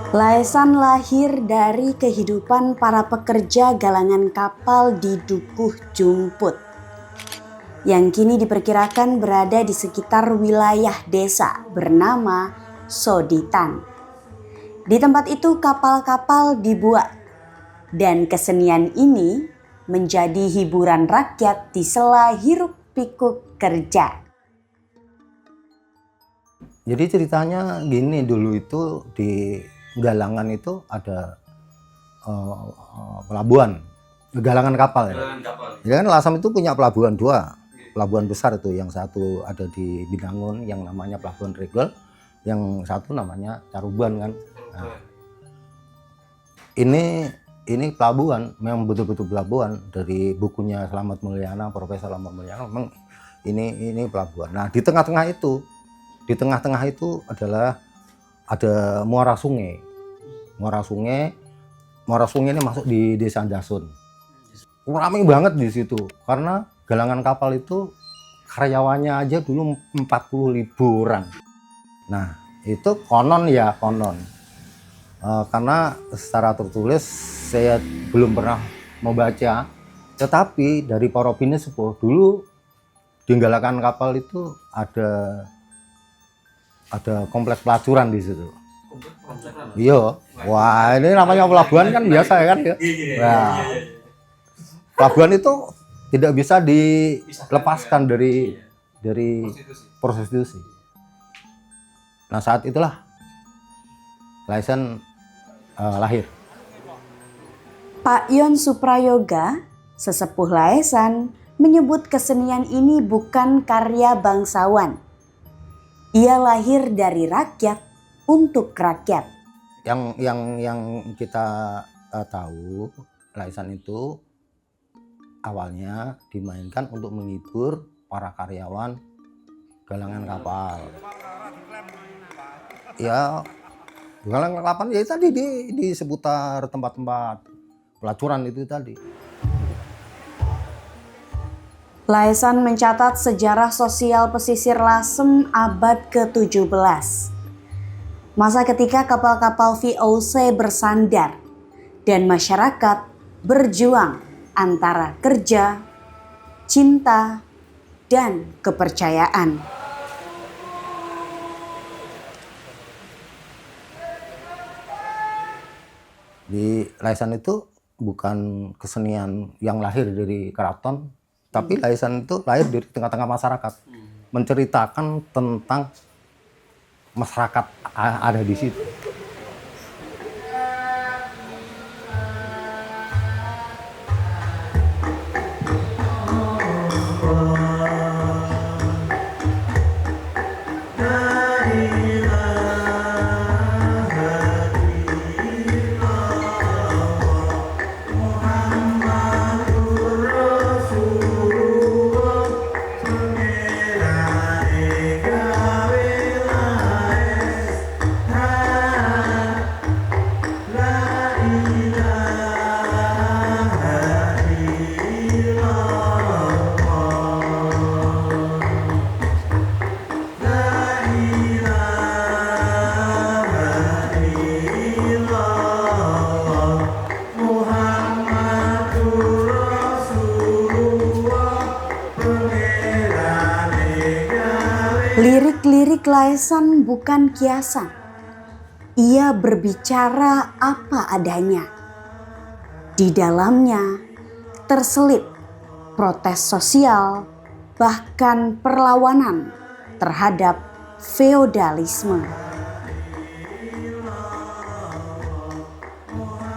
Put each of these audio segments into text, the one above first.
Laesan lahir dari kehidupan para pekerja galangan kapal di Dukuh Jumput, yang kini diperkirakan berada di sekitar wilayah desa bernama Soditan. Di tempat itu kapal-kapal dibuat, dan kesenian ini menjadi hiburan rakyat di sela hiruk-pikuk kerja. Jadi ceritanya gini, dulu itu di Galangan itu ada pelabuhan, galangan kapal ya. Ya kan Lasem itu punya pelabuhan dua, pelabuhan besar itu, yang satu ada di Binangun yang namanya Pelabuhan Regol, yang satu namanya Caruban kan. Nah, ini pelabuhan, memang betul-betul pelabuhan. Dari bukunya Slamet Mulyana, Profesor Slamet Mulyana, memang ini pelabuhan. Nah di tengah-tengah itu adalah ada muara sungai. Muara sungai ini masuk di Desa Dasun. Ramai banget di situ karena galangan kapal itu karyawannya aja dulu 40.000 orang. Nah, itu konon. Karena secara tertulis saya belum pernah membaca, tetapi dari para bini sepuh dulu di galangan kapal itu ada kompleks pelacuran di situ. Iya, wah ini namanya pelabuhan kan biasa ya kan ya. Nah, pelabuhan itu tidak bisa dilepaskan dari prostitusi. Nah saat itulah Laesan lahir. Pak Yon Suprayoga, sesepuh Laesan, menyebut kesenian ini bukan karya bangsawan. Ia lahir dari rakyat untuk rakyat. Yang kita tahu, Laesan itu awalnya dimainkan untuk menghibur para karyawan galangan kapal. Ya, galangan kapal ya tadi di seputar tempat-tempat pelacuran itu tadi. Laesan mencatat sejarah sosial pesisir Lasem abad ke-17. Masa ketika kapal-kapal VOC bersandar dan masyarakat berjuang antara kerja, cinta, dan kepercayaan. Di Laesan itu bukan kesenian yang lahir dari keraton, tapi Laesan itu lahir dari tengah-tengah masyarakat, menceritakan tentang masyarakat ada di situ. Lirik-lirik Laesan bukan kiasan. Ia berbicara apa adanya. Di dalamnya terselip protes sosial, bahkan perlawanan terhadap feodalisme.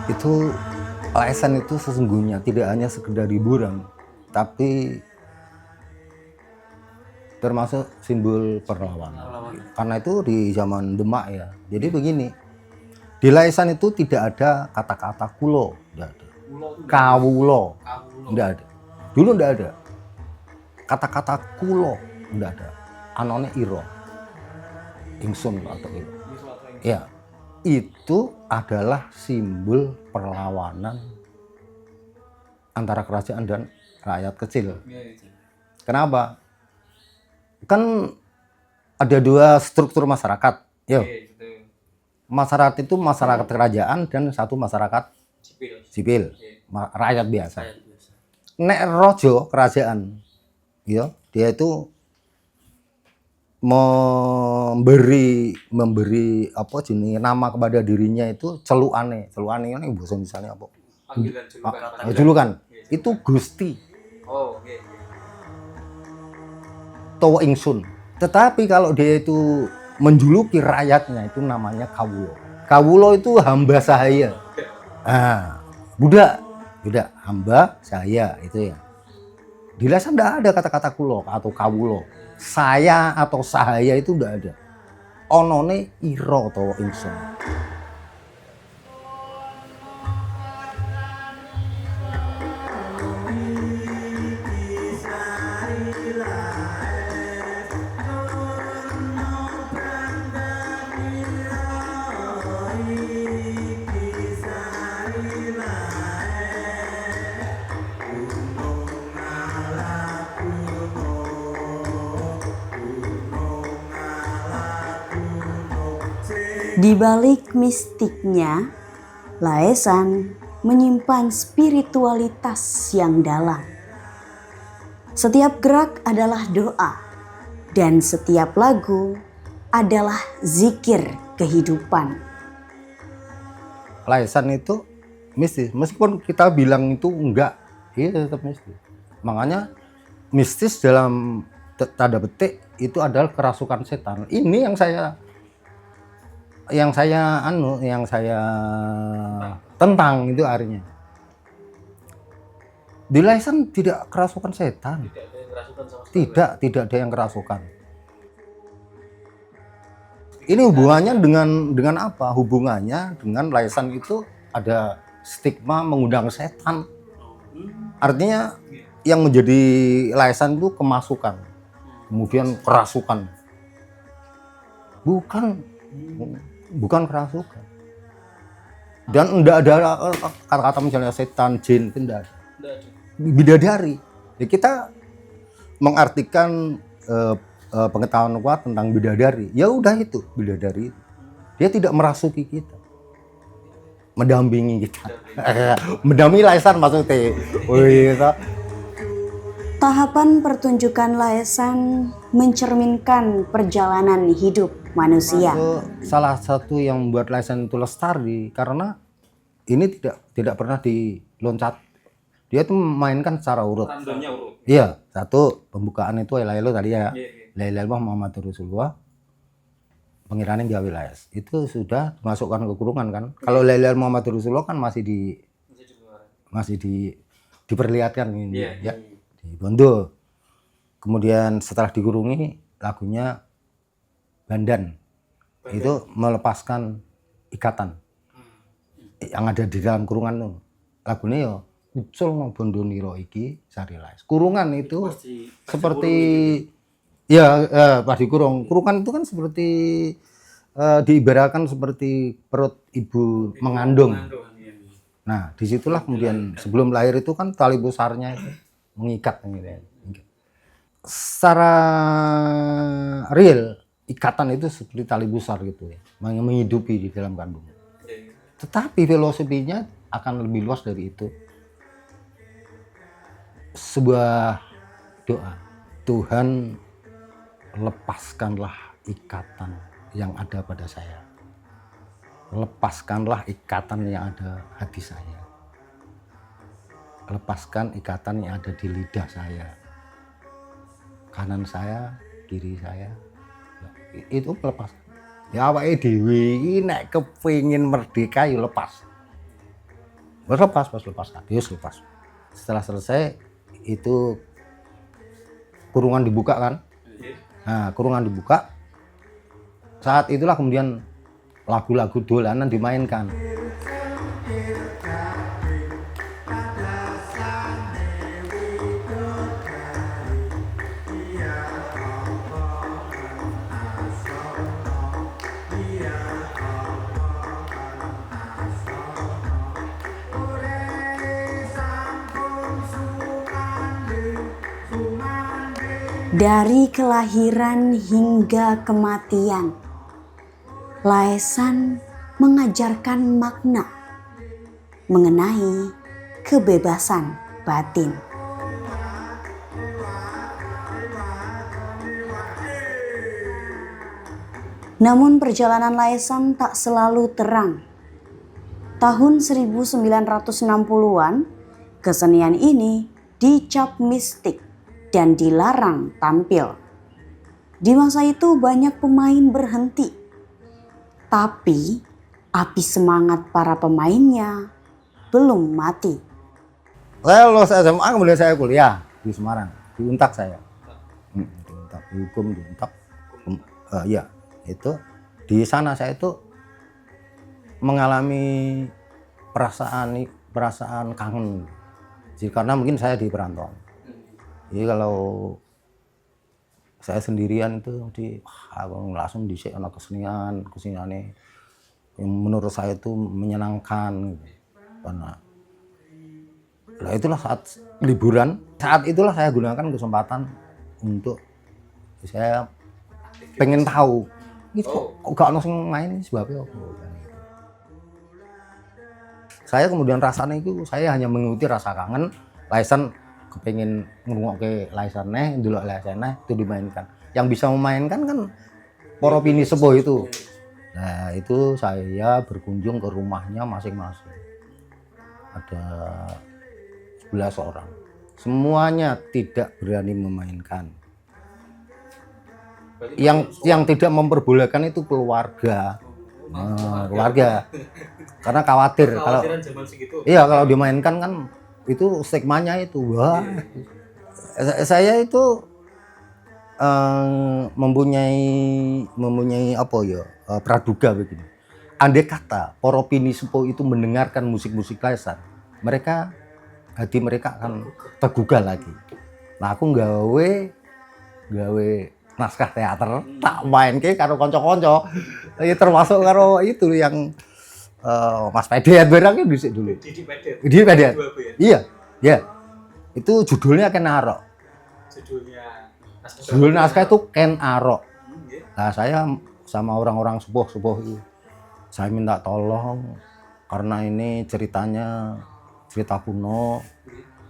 Itu Laesan itu sesungguhnya tidak hanya sekedar hiburan, tapi termasuk simbol perlawanan. Karena itu di zaman Demak ya. Jadi begini, di Laesan itu tidak ada kata-kata kulo, tidak ada. Kawulo, tidak ada. Dulu tidak ada. Kata-kata kulo, tidak ada. Anone iro, ingsun atau iro. Ya, itu adalah simbol perlawanan antara kerajaan dan rakyat kecil. Kenapa? Kan ada dua struktur masyarakat. Yo. masyarakat itu masyarakat kerajaan dan satu masyarakat sipil, rakyat biasa. Nek rojo kerajaan, ya dia itu memberi apa jenis nama kepada dirinya itu celukane ini bahasa misalnya apa? Julukan. Itu Gusti. Towo ingsun. Tetapi kalau dia itu menjuluki rakyatnya itu namanya kawulo. Kawulo itu hamba sahaya. Nah, budak hamba sahaya itu ya. Di Laisan tidak ada kata-kata kulo atau kawulo. Saya atau sahaya itu tidak ada. Onone iro towo ingsun. Di balik mistiknya, Laisan menyimpan spiritualitas yang dalam. Setiap gerak adalah doa, dan setiap lagu adalah zikir kehidupan. Laisan itu mistis, meskipun kita bilang itu enggak, itu tetap mistis. Makanya mistis dalam tanda petik itu adalah kerasukan setan. Ini yang saya tentang itu artinya. Di Laisan tidak kerasukan setan. Tidak ada yang kerasukan. Ini hubungannya dengan apa? Hubungannya dengan Laisan itu ada stigma mengundang setan. Artinya yang menjadi Laisan itu kemasukan, kemudian kerasukan. Bukan kerasukan. Dan tidak ada kata-kata misalnya setan, jin, itu tidak ada. Bidadari. Ya, kita mengartikan pengetahuan kuat tentang bidadari. Ya udah itu bidadari. Dia tidak merasuki kita, mendampingi kita. Mendampingi Laisan maksudnya. Tahapan pertunjukan Laisan mencerminkan perjalanan hidup manusia. Salah satu yang membuat Laisan itu lestari karena ini tidak pernah diloncat. Dia itu memainkan secara urut. Iya, satu pembukaan itu La ilaha illallah tadi ya. La ilaha illallah Muhammadur Rasulullah. Pengiranan gawe Lais. Itu sudah dimasukkan ke kurungan kan. Kalau La ilaha illallah Muhammadur Rasulullah kan masih diperlihatkan ini ya. Di Bondo. Kemudian setelah dikurungi lagunya Bandan. Itu melepaskan ikatan yang ada di dalam kurungan tuh. Lagunya ya ucul no bondo niro iki sari Lais. Kurungan itu seperti pas dikurung. Kurungan itu kan seperti diibaratkan seperti perut ibu mengandung. Nah, disitulah kemudian sebelum lahir itu kan tali pusarnya itu mengikat gitu ya. Secara real ikatan itu seperti tali pusar gitu ya, menghidupi di dalam kandung. Tetapi filosofinya akan lebih luas dari itu. Sebuah doa, Tuhan lepaskanlah ikatan yang ada pada saya. Lepaskanlah ikatan yang ada hati saya. Lepaskan ikatan yang ada di lidah saya. Kanan saya, kiri saya. Itu lepas. Ya awake dhewe iki nek kepengin merdeka ya lepas. Pas lepas. Setelah selesai itu kurungan dibuka kan. Nah, kurungan dibuka. Saat itulah kemudian lagu-lagu dolanan dimainkan. Dari kelahiran hingga kematian, Laisan mengajarkan makna mengenai kebebasan batin. Namun perjalanan Laesan tak selalu terang. Tahun 1960-an, kesenian ini dicap mistik dan dilarang tampil. Di masa itu banyak pemain berhenti, tapi api semangat para pemainnya belum mati. Saya lulus SMA, kemudian saya kuliah di Semarang, di Untak saya. Di Untak, di hukum di Untak. Ya, itu di sana saya itu mengalami perasaan kangen. Jadi, karena mungkin saya di perantauan. Jadi kalau saya sendirian itu aku langsung disik ana keseniane yang menurut saya itu menyenangkan gitu. Karena itulah saat liburan, saat itulah saya gunakan kesempatan untuk saya pengen tahu gitu, kok gak ono sing main sebabnya apa. Saya kemudian rasanya itu saya hanya mengikuti rasa kangen. Laesan kepengin ngrungokke Laesan ndelok Laesan itu dimainkan. Yang bisa memainkan kan para pini sepuh itu. Nah, itu saya berkunjung ke rumahnya masing-masing. Ada 11 orang. Semuanya tidak berani memainkan. Yang tidak memperbolehkan itu keluarga. Keluarga. Karena khawatir kalau iya kalau dimainkan kan itu stigmanya itu wah. Saya itu mempunyai apa ya praduga begini. Andai kata para pini sepuh itu mendengarkan musik-musik Laesan, hati mereka akan tergugah lagi. Nah, aku gawe naskah teater tak main ke karo kanca-kanca. Ya termasuk karo itu yang Mas Pedet barang itu dulu. Di Pedet. Iya, ya. Itu judulnya Ken Arok. Judul naskah itu Ken Arok. Nah, saya sama orang-orang sepuh-sepuh itu saya minta tolong karena ini ceritanya cerita kuno.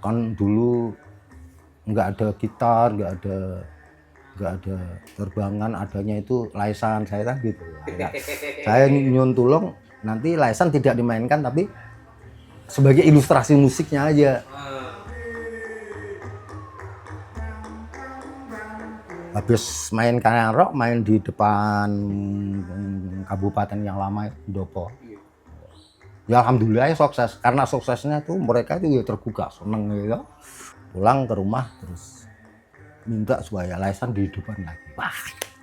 Kan dulu nggak ada gitar, nggak ada terbangan, adanya itu Laesan, saya kan gitu. Saya nyun tulung nanti Laesan tidak dimainkan tapi sebagai ilustrasi musiknya aja. Habis main Ken Arok, main di depan kabupaten yang lama Ndopo. Ya alhamdulillah ya sukses. Karena suksesnya tuh mereka itu ya tergugah, seneng gitu. Pulang ke rumah terus minta supaya Laesan di depan lagi. Wah,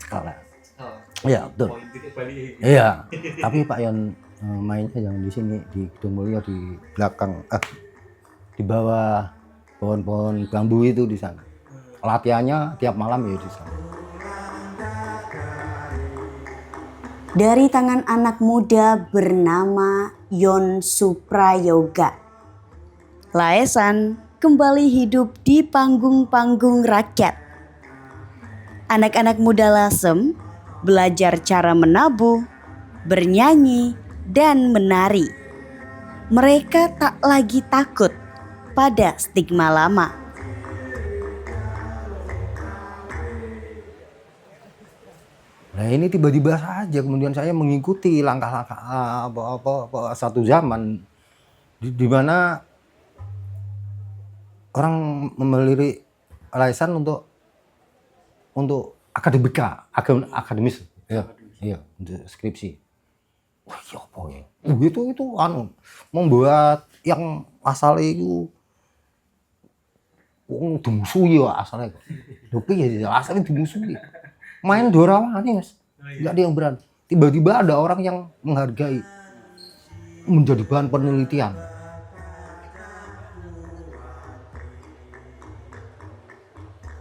kalah. Iya, betul. Iya. Tapi Pak Yon mainnya jangan di sini, di Gedung Mulya di belakang, di bawah pohon-pohon bambu itu di sana. Latihannya tiap malam ya di sana. Dari tangan anak muda bernama Yon Suprayoga, Laesan kembali hidup di panggung-panggung rakyat. Anak-anak muda Lasem belajar cara menabuh, bernyanyi, dan menari. Mereka tak lagi takut pada stigma lama. Nah, ini tiba-tiba saja kemudian saya mengikuti langkah-langkah apa satu zaman di mana orang melirik Laesan untuk akademis, iya untuk skripsi. Wah, iya apa ya? Itu membuat yang asalnya itu dimusuhi ya asalnya. Tapi ya asalnya dimusuhi. Main dorawani Mas, nggak ada yang berani. Tiba-tiba ada orang yang menghargai, menjadi bahan penelitian.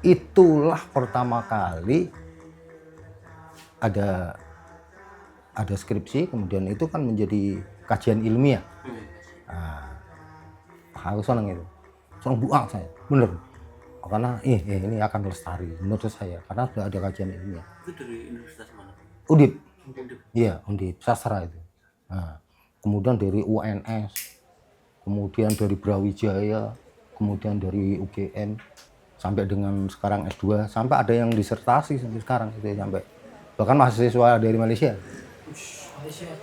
Itulah pertama kali ada skripsi, kemudian itu kan menjadi kajian ilmiah. Nah, aku senang itu, senang buang saya, bener. Karena ini akan lestari menurut saya karena sudah ada kajian ilmiah. Itu dari universitas mana? Undip. Iya, Undip sastra itu. Nah, kemudian dari UNS, kemudian dari Brawijaya, kemudian dari UGM, sampai dengan sekarang S2, sampai ada yang disertasi sampai sekarang gitu, sampai bahkan mahasiswa dari Malaysia.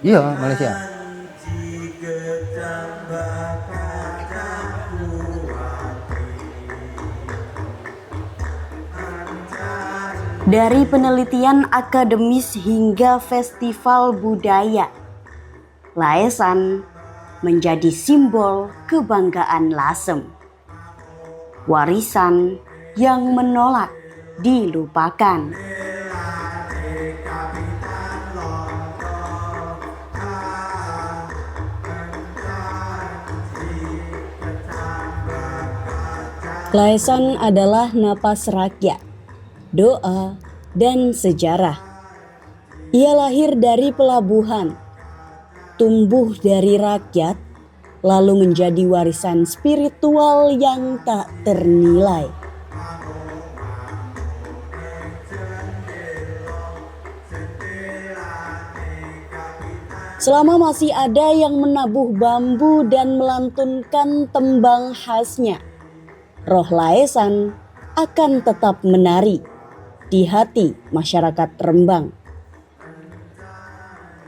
Iya, Malaysia. Dari penelitian akademis hingga festival budaya, Laesan menjadi simbol kebanggaan Lasem. Warisan yang menolak dilupakan. Laesan adalah napas rakyat, doa, dan sejarah. Ia lahir dari pelabuhan, tumbuh dari rakyat, lalu menjadi warisan spiritual yang tak ternilai. Selama masih ada yang menabuh bambu dan melantunkan tembang khasnya, roh Laesan akan tetap menari di hati masyarakat Rembang.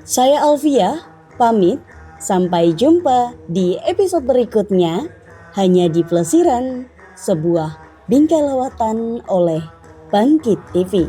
Saya Alvia, pamit. Sampai jumpa di episode berikutnya hanya di Plesiran, sebuah bingkai lawatan oleh Bangkit TV.